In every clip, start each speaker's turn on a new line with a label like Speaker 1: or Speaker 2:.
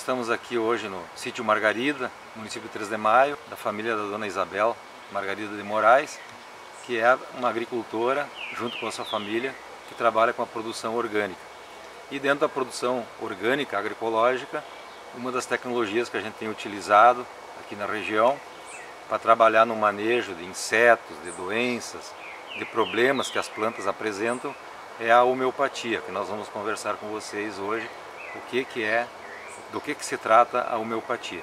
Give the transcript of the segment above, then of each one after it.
Speaker 1: Estamos aqui hoje no sítio Margarida, município de 3 de Maio, da família da dona Isabel Margarida de Moraes, que é uma agricultora, junto com a sua família, que trabalha com a produção orgânica. E dentro da produção orgânica, agroecológica, uma das tecnologias que a gente tem utilizado aqui na região para trabalhar no manejo de insetos, de doenças, de problemas que as plantas apresentam, é a homeopatia, que nós vamos conversar com vocês hoje, do que se trata a homeopatia.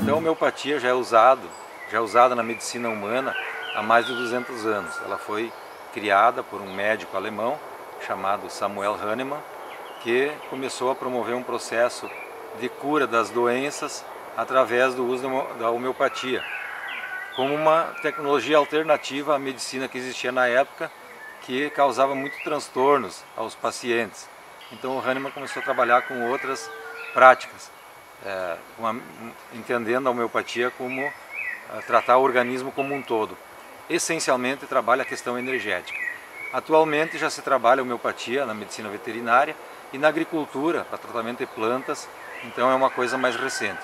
Speaker 1: Então a homeopatia já é usada na medicina humana há mais de 200 anos. Ela foi criada por um médico alemão chamado Samuel Hahnemann, que começou a promover um processo de cura das doenças através do uso da homeopatia, como uma tecnologia alternativa à medicina que existia na época, que causava muitos transtornos aos pacientes. Então o Hahnemann começou a trabalhar com outras práticas, entendendo a homeopatia como tratar o organismo como um todo. Essencialmente trabalha a questão energética. Atualmente já se trabalha a homeopatia na medicina veterinária e na agricultura para tratamento de plantas, então é uma coisa mais recente.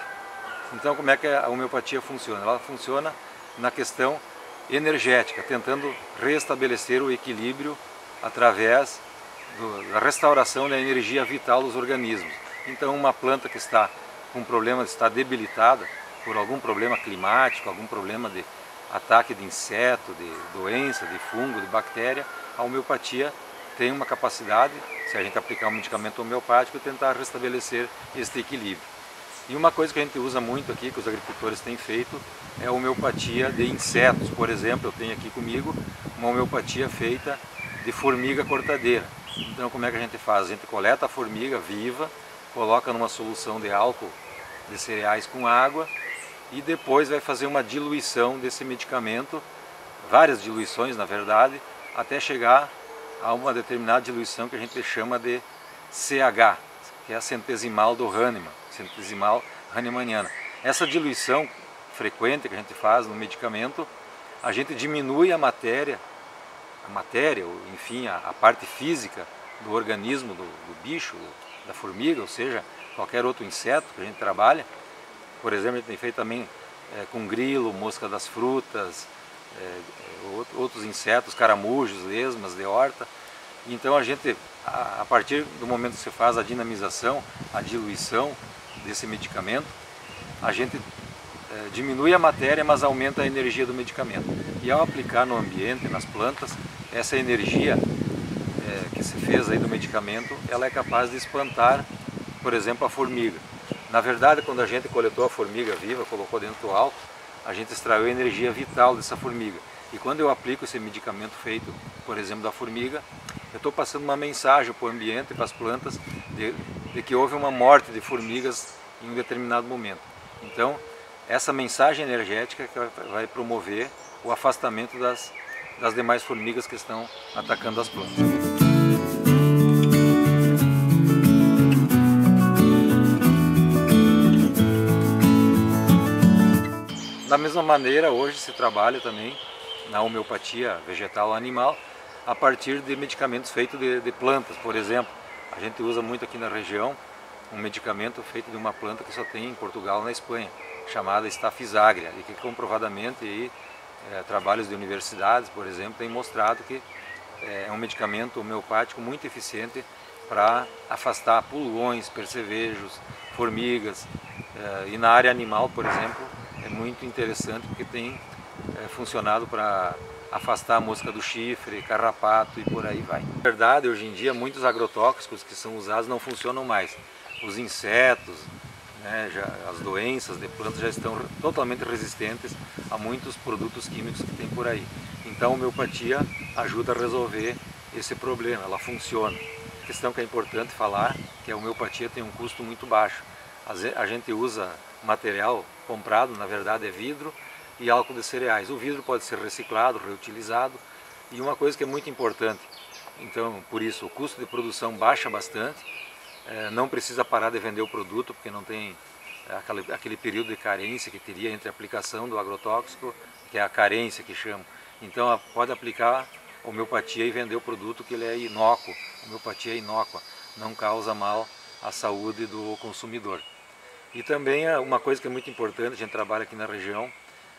Speaker 1: Então como é que a homeopatia funciona? Ela funciona na questão energética, tentando restabelecer o equilíbrio através da restauração da energia vital dos organismos. Então uma planta que está com problema, está debilitada por algum problema climático, algum problema de ataque de inseto, de doença, de fungo, de bactéria, a homeopatia tem uma capacidade, se a gente aplicar um medicamento homeopático, tentar restabelecer este equilíbrio. E uma coisa que a gente usa muito aqui, que os agricultores têm feito, é a homeopatia de insetos. Por exemplo, eu tenho aqui comigo uma homeopatia feita de formiga cortadeira. Então como é que a gente faz? A gente coleta a formiga viva, coloca numa solução de álcool de cereais com água, e depois vai fazer uma diluição desse medicamento, várias diluições na verdade, até chegar a uma determinada diluição que a gente chama de CH, que é a centesimal do Hahnemann, centesimal hahnemanniana. Essa diluição frequente que a gente faz no medicamento, a gente diminui a matéria, ou enfim, a parte física do organismo do bicho, da formiga, ou seja, qualquer outro inseto que a gente trabalha. Por exemplo, a gente tem feito também com grilo, mosca das frutas, outros insetos, caramujos, lesmas de horta. Então a gente, a partir do momento que se faz a dinamização, a diluição desse medicamento, a gente diminui a matéria, mas aumenta a energia do medicamento. E ao aplicar no ambiente, nas plantas, essa energia que se fez aí do medicamento, ela é capaz de espantar, por exemplo, a formiga. Na verdade, quando a gente coletou a formiga viva, colocou dentro do álcool, a gente extraiu a energia vital dessa formiga. E quando eu aplico esse medicamento feito, por exemplo, da formiga, eu estou passando uma mensagem para o ambiente e para as plantas de que houve uma morte de formigas em um determinado momento. Então, essa mensagem energética que vai promover o afastamento das demais formigas que estão atacando as plantas. Da mesma maneira, hoje se trabalha também na homeopatia vegetal ou animal a partir de medicamentos feitos de plantas. Por exemplo, a gente usa muito aqui na região um medicamento feito de uma planta que só tem em Portugal e na Espanha, chamada Staphylos aureus, e que comprovadamente trabalhos de universidades, por exemplo, têm mostrado que é um medicamento homeopático muito eficiente para afastar pulgões, percevejos, formigas, e na área animal, por exemplo, é muito interessante porque tem funcionado para afastar a mosca do chifre, carrapato e por aí vai. Na verdade, hoje em dia, muitos agrotóxicos que são usados não funcionam mais. Os insetos, as doenças de plantas já estão totalmente resistentes a muitos produtos químicos que tem por aí. Então a homeopatia ajuda a resolver esse problema, ela funciona. A questão que é importante falar é que a homeopatia tem um custo muito baixo. A gente usa material comprado, na verdade é vidro e álcool de cereais. O vidro pode ser reciclado, reutilizado, e uma coisa que é muito importante, então por isso o custo de produção baixa bastante, não precisa parar de vender o produto porque não tem aquele período de carência que teria entre a aplicação do agrotóxico, que é a carência que chama. Então pode aplicar homeopatia e vender o produto que ele é inócuo. A homeopatia é inócua, não causa mal à saúde do consumidor. E também uma coisa que é muito importante, a gente trabalha aqui na região,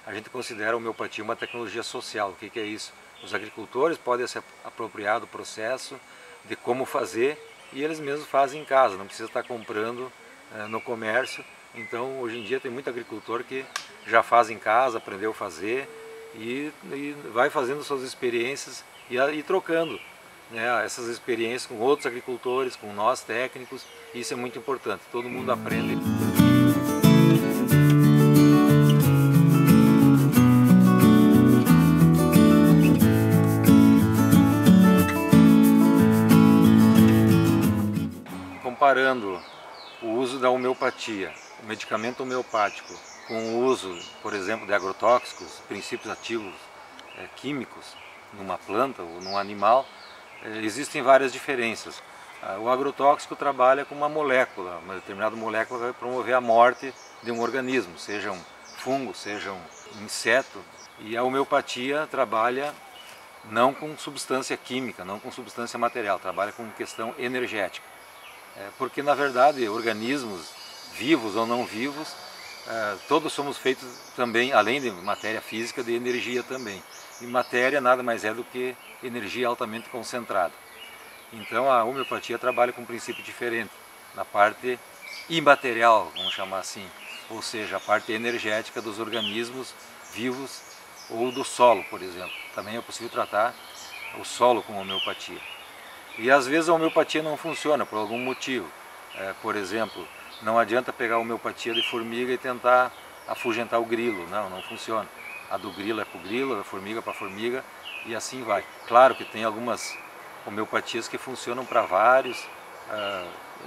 Speaker 1: a gente considera a homeopatia uma tecnologia social. O que é isso? Os agricultores podem se apropriar do processo, de como fazer, e eles mesmos fazem em casa, não precisa estar comprando no comércio. Então hoje em dia tem muito agricultor que já faz em casa, aprendeu a fazer e vai fazendo suas experiências e trocando, né, essas experiências com outros agricultores, com nós técnicos. Isso é muito importante, todo mundo aprende. Comparando o uso da homeopatia, o medicamento homeopático, com o uso, por exemplo, de agrotóxicos, princípios ativos químicos, numa planta ou num animal, existem várias diferenças. O agrotóxico trabalha com uma determinada molécula vai promover a morte de um organismo, seja um fungo, seja um inseto. E a homeopatia trabalha não com substância química, não com substância material, trabalha com questão energética. Porque na verdade organismos vivos ou não vivos, todos somos feitos também, além de matéria física, de energia também. E matéria nada mais é do que energia altamente concentrada. Então a homeopatia trabalha com um princípio diferente, na parte imaterial, vamos chamar assim, ou seja, a parte energética dos organismos vivos ou do solo, por exemplo. Também é possível tratar o solo com homeopatia. E às vezes a homeopatia não funciona por algum motivo. Por exemplo, não adianta pegar a homeopatia de formiga e tentar afugentar o grilo. Não funciona. A do grilo é para o grilo, a da formiga para a formiga e assim vai. Claro que tem algumas homeopatias que funcionam para vários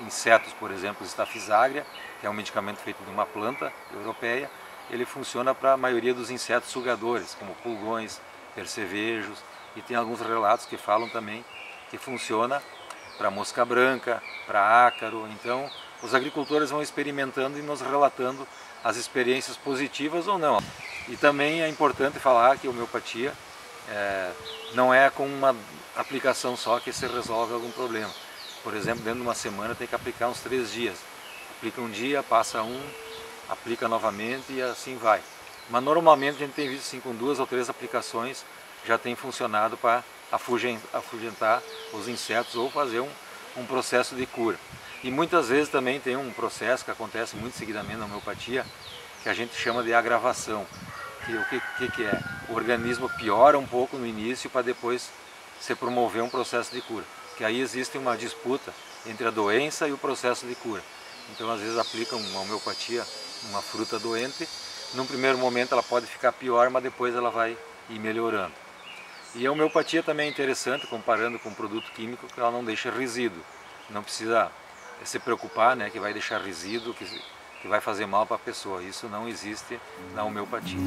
Speaker 1: insetos, por exemplo, o Staphylococcus aureus, que é um medicamento feito de uma planta europeia. Ele funciona para a maioria dos insetos sugadores, como pulgões, percevejos, e tem alguns relatos que falam também que funciona para mosca branca, para ácaro. Então os agricultores vão experimentando e nos relatando as experiências positivas ou não. E também é importante falar que a homeopatia não é com uma aplicação só que se resolve algum problema. Por exemplo, dentro de uma semana tem que aplicar uns 3 dias. Aplica um dia, passa aplica novamente e assim vai. Mas normalmente a gente tem visto assim, com 2 ou 3 aplicações já tem funcionado para afugentar os insetos ou fazer um processo de cura. E muitas vezes também tem um processo que acontece muito seguidamente na homeopatia, que a gente chama de agravação. O que é? O organismo piora um pouco no início para depois se promover um processo de cura. Que aí existe uma disputa entre a doença e o processo de cura. Então às vezes aplicam uma homeopatia, uma fruta doente, num primeiro momento ela pode ficar pior, mas depois ela vai ir melhorando. E a homeopatia também é interessante, comparando com um produto químico, que ela não deixa resíduo. Não precisa se preocupar, né, que vai deixar resíduo, que vai fazer mal para a pessoa. Isso não existe na homeopatia.